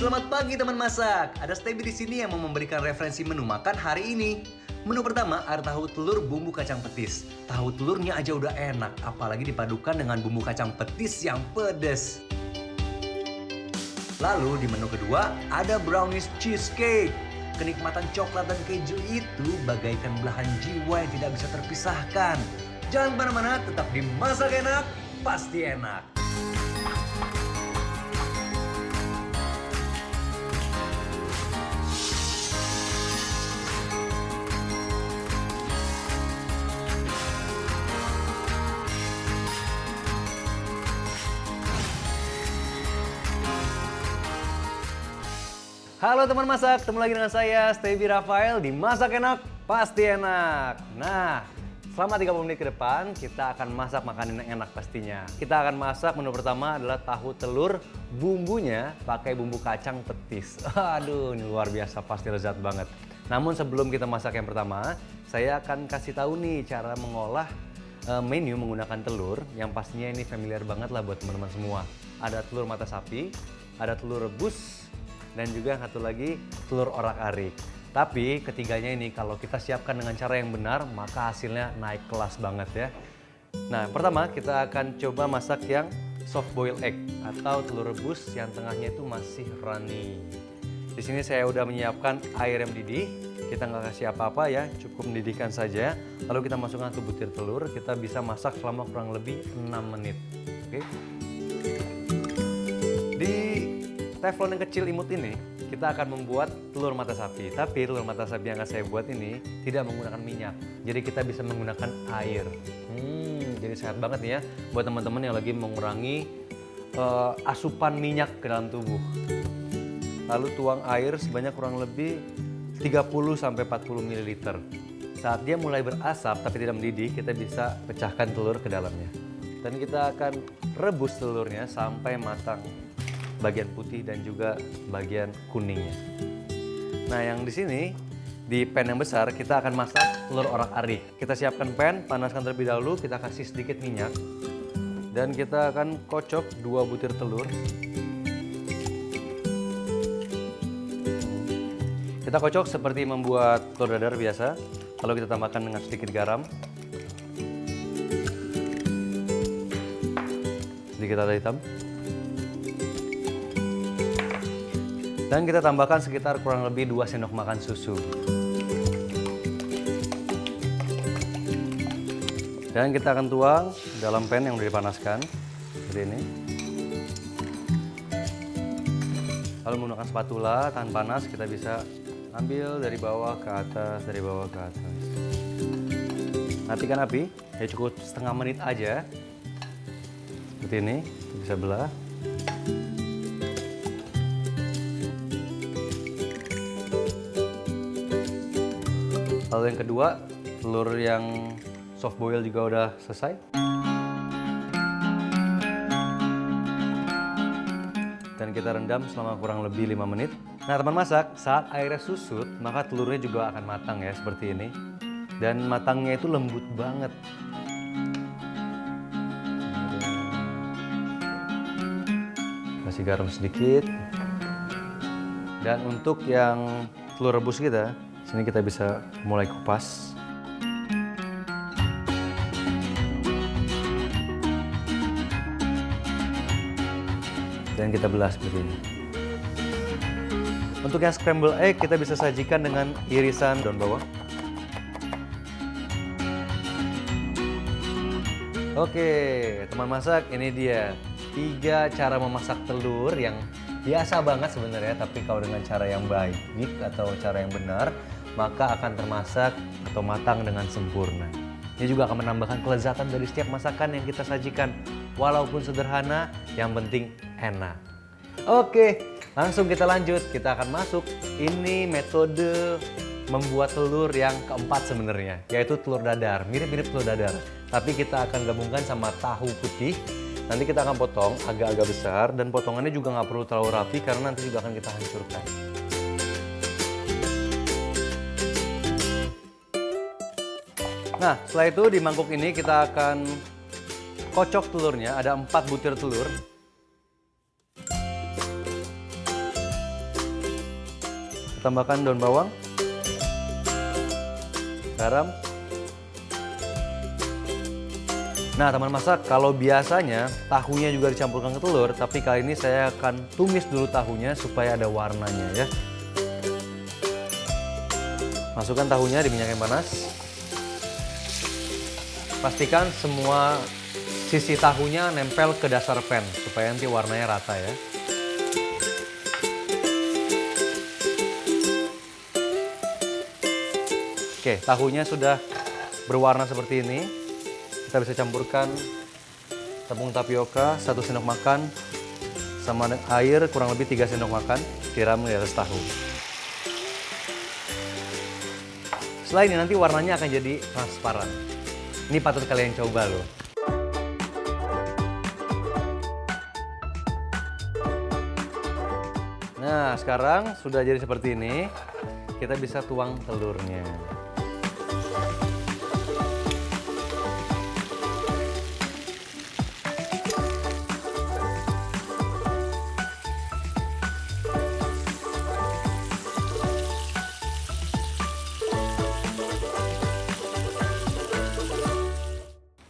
Selamat pagi teman masak. Ada Stevie di sini yang mau memberikan referensi menu makan hari ini. Menu pertama ada tahu telur bumbu kacang petis. Tahu telurnya aja udah enak, apalagi dipadukan dengan bumbu kacang petis yang pedas. Lalu di menu kedua ada brownies cheesecake. Kenikmatan coklat dan keju itu bagaikan belahan jiwa yang tidak bisa terpisahkan. Jangan kemana-mana, tetap di Masak Enak, Pasti Enak. Halo teman masak, ketemu lagi dengan saya Stevie Rafael di Masak Enak, Pasti Enak. Nah, selama 30 menit ke depan kita akan masak makanan yang enak pastinya. Kita akan masak menu pertama adalah tahu telur, bumbunya pakai bumbu kacang petis. Aduh, ini luar biasa, pasti lezat banget. Namun sebelum kita masak yang pertama, saya akan kasih tahu nih cara mengolah menu menggunakan telur yang pastinya ini familiar banget lah buat teman-teman semua. Ada telur mata sapi, ada telur rebus, dan juga satu lagi telur orak-arik. Tapi ketiganya ini kalau kita siapkan dengan cara yang benar, maka hasilnya naik kelas banget ya. Nah, pertama kita akan coba masak yang soft boiled egg atau telur rebus yang tengahnya itu masih runny. Di sini saya udah menyiapkan air yang mendidih. Kita nggak kasih apa-apa ya, cukup mendidihkan saja. Lalu kita masukkan 1 butir telur, kita bisa masak selama kurang lebih 6 menit. Oke. Di teflon yang kecil imut ini, kita akan membuat telur mata sapi. Tapi telur mata sapi yang akan saya buat ini tidak menggunakan minyak. Jadi kita bisa menggunakan air. Jadi sehat banget nih ya buat teman-teman yang lagi mengurangi asupan minyak ke dalam tubuh. Lalu tuang air sebanyak kurang lebih 30-40 ml. Saat dia mulai berasap tapi tidak mendidih, kita bisa pecahkan telur ke dalamnya. Dan kita akan rebus telurnya sampai matang. Bagian putih dan juga bagian kuningnya. Nah, yang di sini di pan yang besar kita akan masak telur orak-arik. Kita siapkan pan, panaskan terlebih dahulu, kita kasih sedikit minyak dan kita akan kocok 2 butir telur. Kita kocok seperti membuat telur dadar biasa, lalu kita tambahkan dengan sedikit garam, sedikit lada hitam. Dan kita tambahkan sekitar kurang lebih 2 sendok makan susu. Dan kita akan tuang dalam pan yang sudah dipanaskan, seperti ini. Lalu menggunakan spatula, tahan panas, kita bisa ambil dari bawah ke atas, dari bawah ke atas. Matikan api, ya cukup setengah menit aja. Seperti ini, kita bisa belah. Lalu yang kedua, telur yang soft boil juga udah selesai. Dan kita rendam selama kurang lebih 5 menit. Nah teman masak, saat airnya susut, maka telurnya juga akan matang ya seperti ini. Dan matangnya itu lembut banget. Kasih garam sedikit. Dan untuk yang telur rebus kita, sini kita bisa mulai kupas. Dan kita belah seperti ini. Untuk yang scramble egg kita bisa sajikan dengan irisan daun bawang. Oke, teman masak, ini dia 3 cara memasak telur yang biasa banget sebenarnya, tapi kalau dengan cara yang baik atau cara yang benar, maka akan termasak atau matang dengan sempurna. Ini juga akan menambahkan kelezatan dari setiap masakan yang kita sajikan. Walaupun sederhana, yang penting enak. Oke, langsung kita lanjut. Kita akan masuk. Ini metode membuat telur yang keempat sebenarnya, yaitu telur dadar. Mirip-mirip telur dadar, tapi kita akan gabungkan sama tahu putih. Nanti kita akan potong agak-agak besar dan potongannya juga nggak perlu terlalu rapi karena nanti juga akan kita hancurkan. Nah, setelah itu di mangkuk ini kita akan kocok telurnya. Ada 4 butir telur. tambahkan daun bawang, garam. Nah, teman masak, kalau biasanya tahunya juga dicampurkan ke telur, tapi kali ini saya akan tumis dulu tahunya supaya ada warnanya ya. Masukkan tahunya di minyak yang panas. Pastikan semua sisi tahunya nempel ke dasar pan supaya nanti warnanya rata ya. Oke, tahunya sudah berwarna seperti ini. Kita bisa campurkan tepung tapioka 1 sendok makan sama air kurang lebih 3 sendok makan, siram di atas tahu. Setelah ini nanti warnanya akan jadi transparan. Ini patut kalian coba loh. Nah, sekarang sudah jadi seperti ini. Kita bisa tuang telurnya.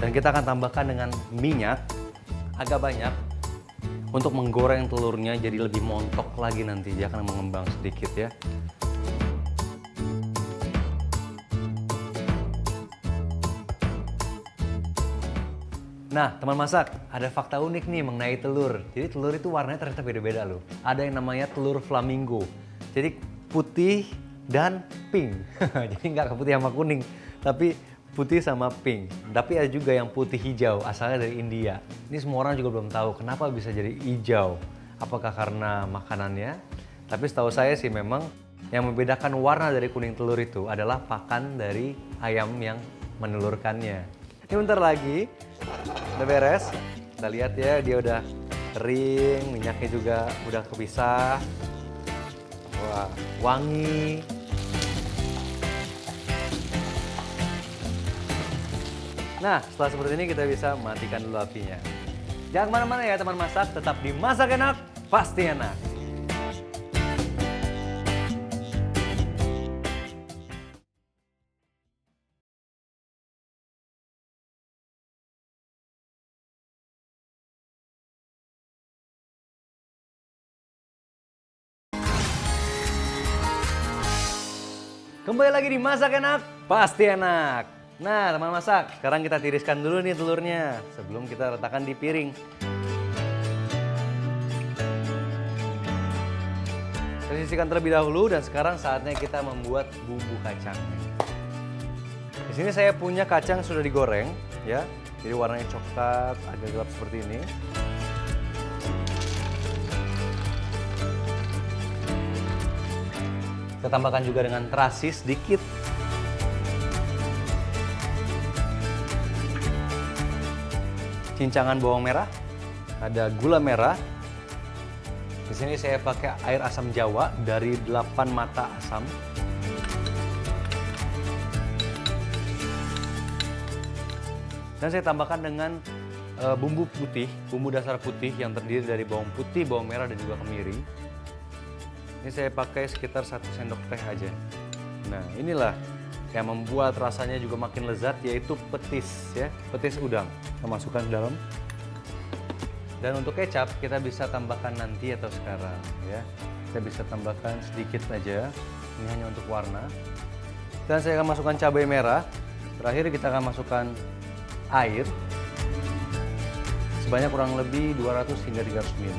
Dan kita akan tambahkan dengan minyak agak banyak untuk menggoreng telurnya jadi lebih montok lagi nanti. Dia akan mengembang sedikit ya. Nah, teman masak, ada fakta unik nih mengenai telur. Jadi telur itu warnanya ternyata beda-beda loh. Ada yang namanya telur flamingo. Jadi putih dan pink. Jadi nggak putih sama kuning, tapi putih sama pink. Tapi ada juga yang putih hijau, asalnya dari India. Ini semua orang juga belum tahu kenapa bisa jadi hijau. Apakah karena makanannya? Tapi setahu saya sih memang yang membedakan warna dari kuning telur itu adalah pakan dari ayam yang menelurkannya. Ini bentar lagi udah beres. Kita lihat ya, dia udah kering, minyaknya juga udah kepisah. Wah, wangi. Nah, setelah seperti ini kita bisa matikan dulu apinya. Jangan kemana-mana ya teman masak, tetap di Masak Enak, Pasti Enak. Kembali lagi di Masak Enak, Pasti Enak. Nah, teman masak, sekarang kita tiriskan dulu nih telurnya sebelum kita letakkan di piring. Kita sisihkan terlebih dahulu dan sekarang saatnya kita membuat bumbu kacang. Di sini saya punya kacang sudah digoreng, ya. Jadi warnanya coklat, agak gelap seperti ini. Kita tambahkan juga dengan terasi sedikit. Cincangan bawang merah, ada gula merah. Di sini saya pakai air asam jawa dari 8 mata asam. Dan saya tambahkan dengan bumbu putih, bumbu dasar putih yang terdiri dari bawang putih, bawang merah, dan juga kemiri. Ini saya pakai sekitar 1 sendok teh aja. Nah, inilah yang membuat rasanya juga makin lezat, yaitu petis ya, petis udang. Kita masukkan ke dalam. Dan untuk kecap kita bisa tambahkan nanti atau sekarang ya. Kita bisa tambahkan sedikit aja. Ini hanya untuk warna. Dan saya akan masukkan cabai merah. Terakhir kita akan masukkan air sebanyak kurang lebih 200 hingga 300 ml.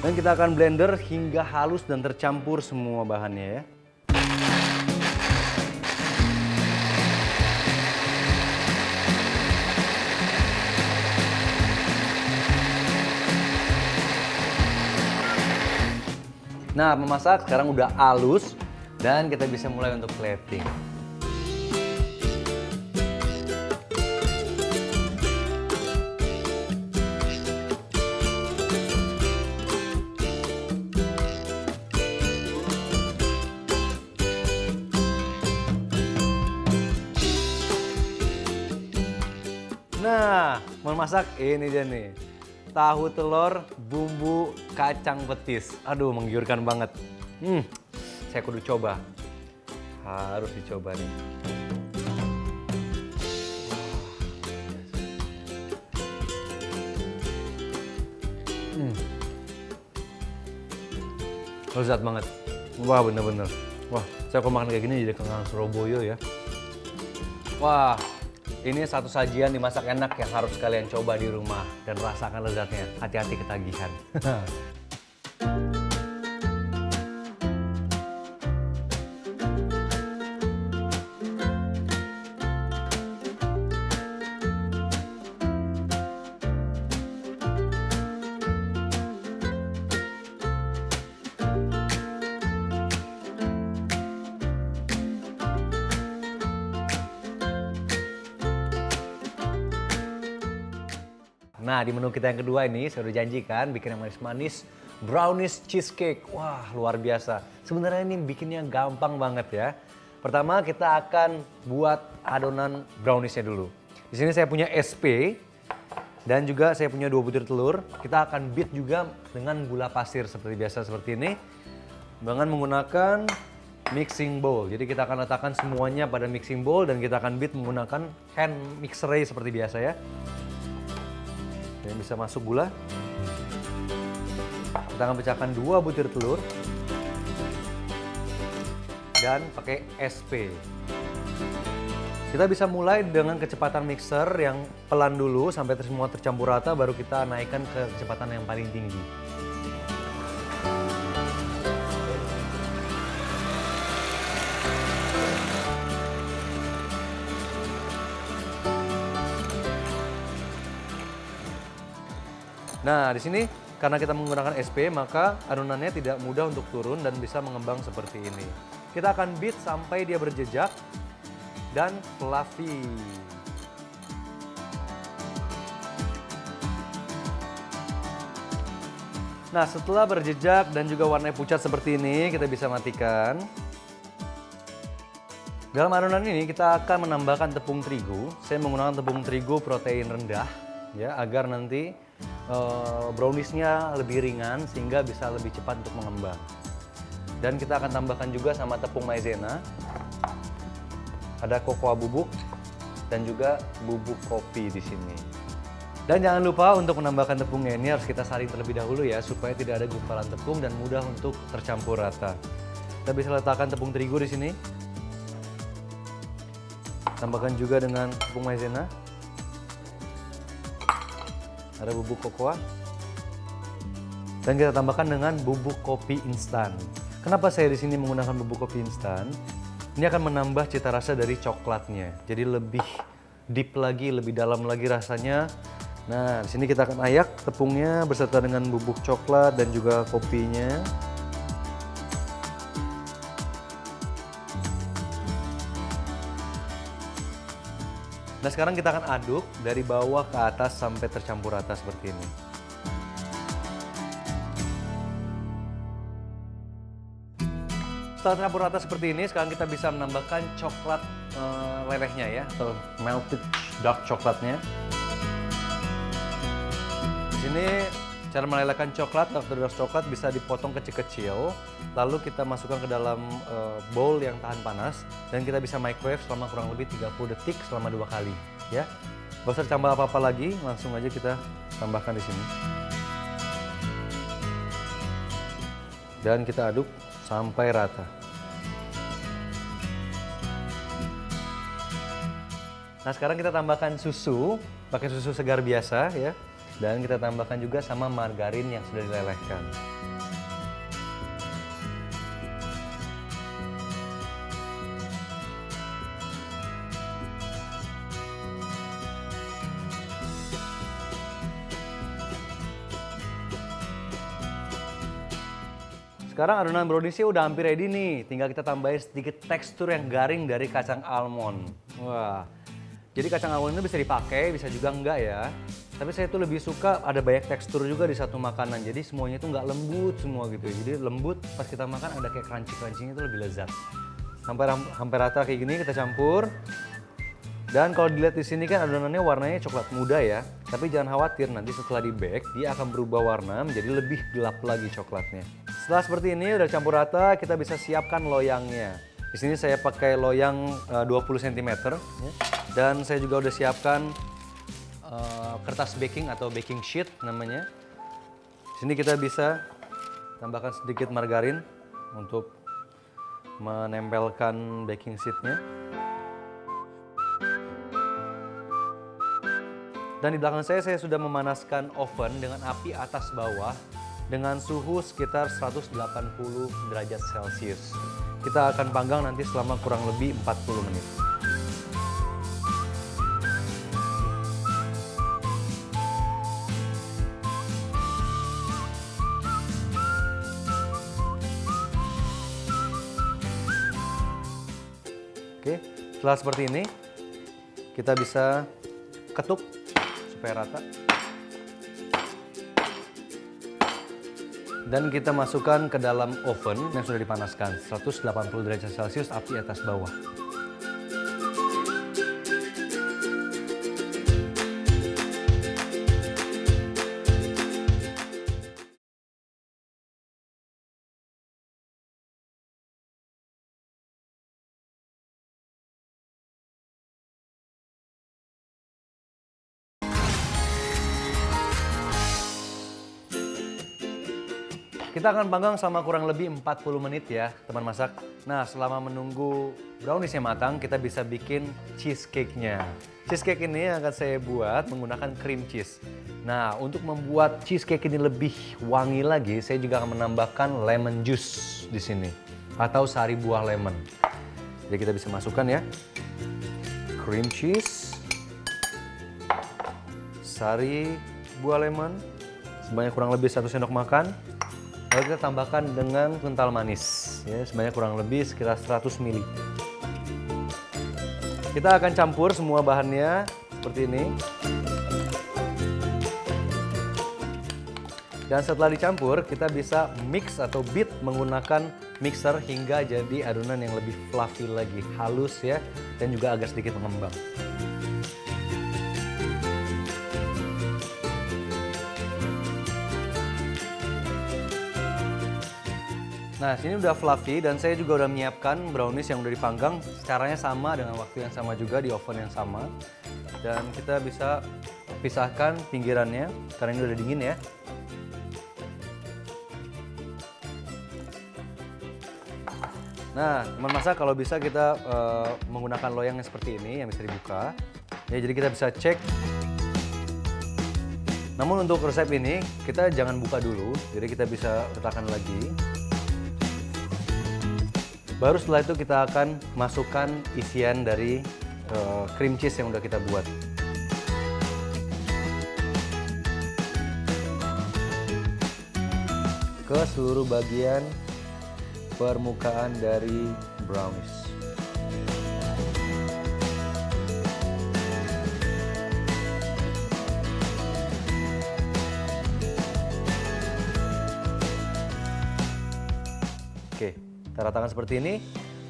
Dan kita akan blender hingga halus dan tercampur semua bahannya ya. Nah, memasak sekarang udah halus dan kita bisa mulai untuk plating. Nah, memasak ini dia nih. tahu telur bumbu kacang petis. Aduh, menggiurkan banget. Saya kudu coba. Harus dicoba nih. Lezat banget. Wah, bener-bener. Wah, saya kalau makan kayak gini jadi kenal Surabaya ya. Wah, ini satu sajian dimasak enak yang harus kalian coba di rumah dan rasakan lezatnya. Hati-hati ketagihan. Nah, di menu kita yang kedua ini saya udah janjikan bikin yang manis-manis, brownies cheesecake. Wah, luar biasa. Sebenarnya ini bikinnya gampang banget ya. Pertama kita akan buat adonan browniesnya dulu. Di sini saya punya SP dan juga saya punya 2 butir telur. Kita akan beat juga dengan gula pasir seperti biasa seperti ini dengan menggunakan mixing bowl. Jadi kita akan letakkan semuanya pada mixing bowl dan kita akan beat menggunakan hand mixer seperti biasa ya. Yang bisa masuk gula. Kita akan pecahkan 2 butir telur dan pakai SP. Kita bisa mulai dengan kecepatan mixer yang pelan dulu sampai semua tercampur rata, baru kita naikkan ke kecepatan yang paling tinggi. Nah, di sini karena kita menggunakan SP, maka adonannya tidak mudah untuk turun dan bisa mengembang seperti ini. Kita akan beat sampai dia berjejak dan fluffy. Nah, setelah berjejak dan juga warnanya pucat seperti ini, kita bisa matikan. Dalam adonan ini kita akan menambahkan tepung terigu. Saya menggunakan tepung terigu protein rendah ya, agar nanti browniesnya lebih ringan sehingga bisa lebih cepat untuk mengembang. Dan kita akan tambahkan juga sama tepung maizena, ada cocoa bubuk dan juga bubuk kopi di sini. Dan jangan lupa untuk menambahkan tepungnya ini harus kita saring terlebih dahulu ya supaya tidak ada gumpalan tepung dan mudah untuk tercampur rata. Kita bisa letakkan tepung terigu di sini. Tambahkan juga dengan tepung maizena. Ada bubuk cocoa. Dan kita tambahkan dengan bubuk kopi instan. Kenapa saya di sini menggunakan bubuk kopi instan? Ini akan menambah cita rasa dari coklatnya. Jadi lebih deep lagi, lebih dalam lagi rasanya. Nah, di sini kita akan ayak tepungnya beserta dengan bubuk coklat dan juga kopinya. Nah, sekarang kita akan aduk dari bawah ke atas sampai tercampur rata seperti ini. Setelah tercampur rata seperti ini, sekarang kita bisa menambahkan coklat lelehnya ya, atau melted dark coklatnya. Di sini cara melelehkan coklat atau dark coklat bisa dipotong kecil-kecil, lalu kita masukkan ke dalam bowl yang tahan panas dan kita bisa microwave selama kurang lebih 30 detik selama 2 kali ya. Gak usah ditambah apa-apa lagi, langsung aja kita tambahkan di sini. Dan kita aduk sampai rata. Nah, sekarang kita tambahkan susu, pakai susu segar biasa ya. Dan kita tambahkan juga sama margarin yang sudah dilelehkan. Sekarang adonan browniesnya udah hampir ready nih. Tinggal kita tambahin sedikit tekstur yang garing dari kacang almond. Wah, jadi kacang almond itu bisa dipakai, bisa juga enggak ya. Tapi saya tuh lebih suka ada banyak tekstur juga di satu makanan. Jadi semuanya itu nggak lembut semua gitu. Jadi lembut pas kita makan ada kayak crunchy-crunchy itu lebih lezat. Sampai rata kayak gini kita campur. Dan kalau dilihat di sini kan adonannya warnanya coklat muda ya. Tapi jangan khawatir, nanti setelah di bake dia akan berubah warna menjadi lebih gelap lagi coklatnya. Setelah seperti ini udah campur rata, kita bisa siapkan loyangnya. Di sini saya pakai loyang 20 cm ya. Dan saya juga udah siapkan kertas baking atau baking sheet namanya. Di sini kita bisa tambahkan sedikit margarin untuk menempelkan baking sheetnya. Dan di belakang saya sudah memanaskan oven dengan api atas bawah dengan suhu sekitar 180 derajat Celcius. Kita akan panggang nanti selama kurang lebih 40 menit. Oke, setelah seperti ini kita bisa ketuk supaya rata. Dan kita masukkan ke dalam oven yang sudah dipanaskan 180 derajat Celcius api atas bawah. Kita akan panggang selama kurang lebih 40 menit ya teman masak. Nah selama menunggu browniesnya matang kita bisa bikin cheesecake-nya. Cheesecake ini akan saya buat menggunakan cream cheese. Nah untuk membuat cheesecake ini lebih wangi lagi saya juga akan menambahkan lemon juice di sini. Atau sari buah lemon. Jadi kita bisa masukkan ya. Cream cheese. Sari buah lemon. Sebanyak kurang lebih 1 sendok makan. Lalu kita tambahkan dengan kental manis, ya, sebanyak kurang lebih sekitar 100 ml. Kita akan campur semua bahannya seperti ini. Dan setelah dicampur, kita bisa mix atau beat menggunakan mixer hingga jadi adonan yang lebih fluffy lagi, halus ya, dan juga agak sedikit mengembang. Nah, sini udah fluffy dan saya juga udah menyiapkan brownies yang udah dipanggang. Caranya sama dengan waktu yang sama juga di oven yang sama. Dan kita bisa pisahkan pinggirannya karena ini udah dingin ya. Nah, teman masak kalau bisa kita menggunakan loyang yang seperti ini yang bisa dibuka. Ya, jadi kita bisa cek. Namun untuk resep ini kita jangan buka dulu, jadi kita bisa letakkan lagi. Baru setelah itu kita akan masukkan isian dari cream cheese yang udah kita buat. Ke seluruh bagian permukaan dari brownies. Oke, kita ratakan seperti ini.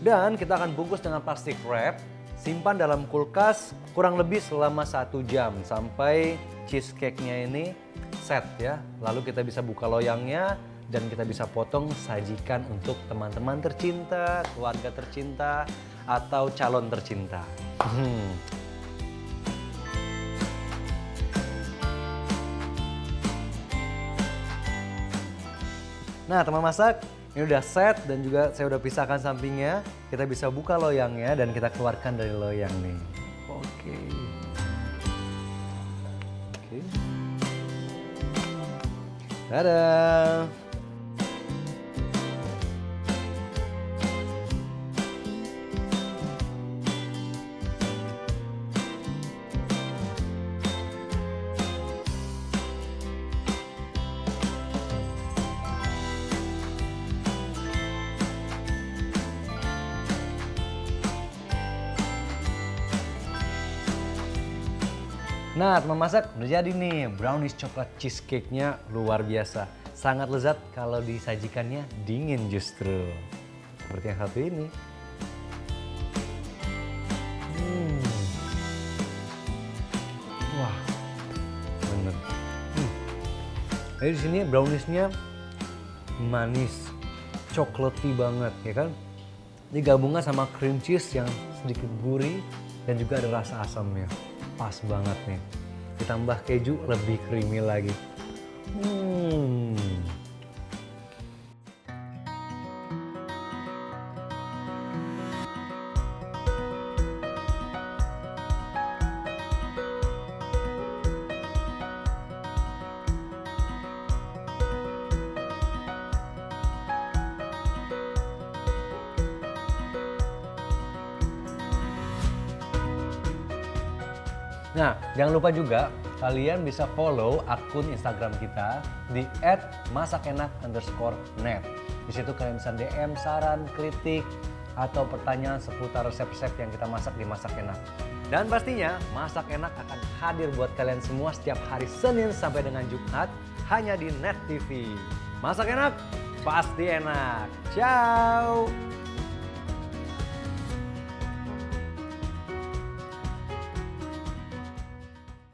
Dan kita akan bungkus dengan plastik wrap. Simpan dalam kulkas kurang lebih selama 1 jam sampai cheesecake-nya ini set ya. Lalu kita bisa buka loyangnya dan kita bisa potong sajikan untuk teman-teman tercinta, keluarga tercinta, atau calon tercinta. Nah, teman masak, ini udah set dan juga saya udah pisahkan sampingnya. Kita bisa buka loyangnya dan kita keluarkan dari loyang nih. Oke. Oke. Dadah. Nah, teman masak udah jadi nih brownies coklat cheesecake-nya luar biasa. Sangat lezat kalau disajikannya dingin justru. Seperti yang satu ini. Jadi di sini browniesnya manis, chocolatey banget ya kan. Digabungkan sama cream cheese yang sedikit gurih dan juga ada rasa asamnya. Pas banget nih. Ditambah keju lebih creamy lagi. Nah, jangan lupa juga kalian bisa follow akun Instagram kita di @masakenak_net. Di situ kalian bisa DM saran, kritik, atau pertanyaan seputar resep-resep yang kita masak di Masak Enak. Dan pastinya Masak Enak akan hadir buat kalian semua setiap hari Senin sampai dengan Jumat hanya di Net TV. Masak Enak, pasti enak. Ciao!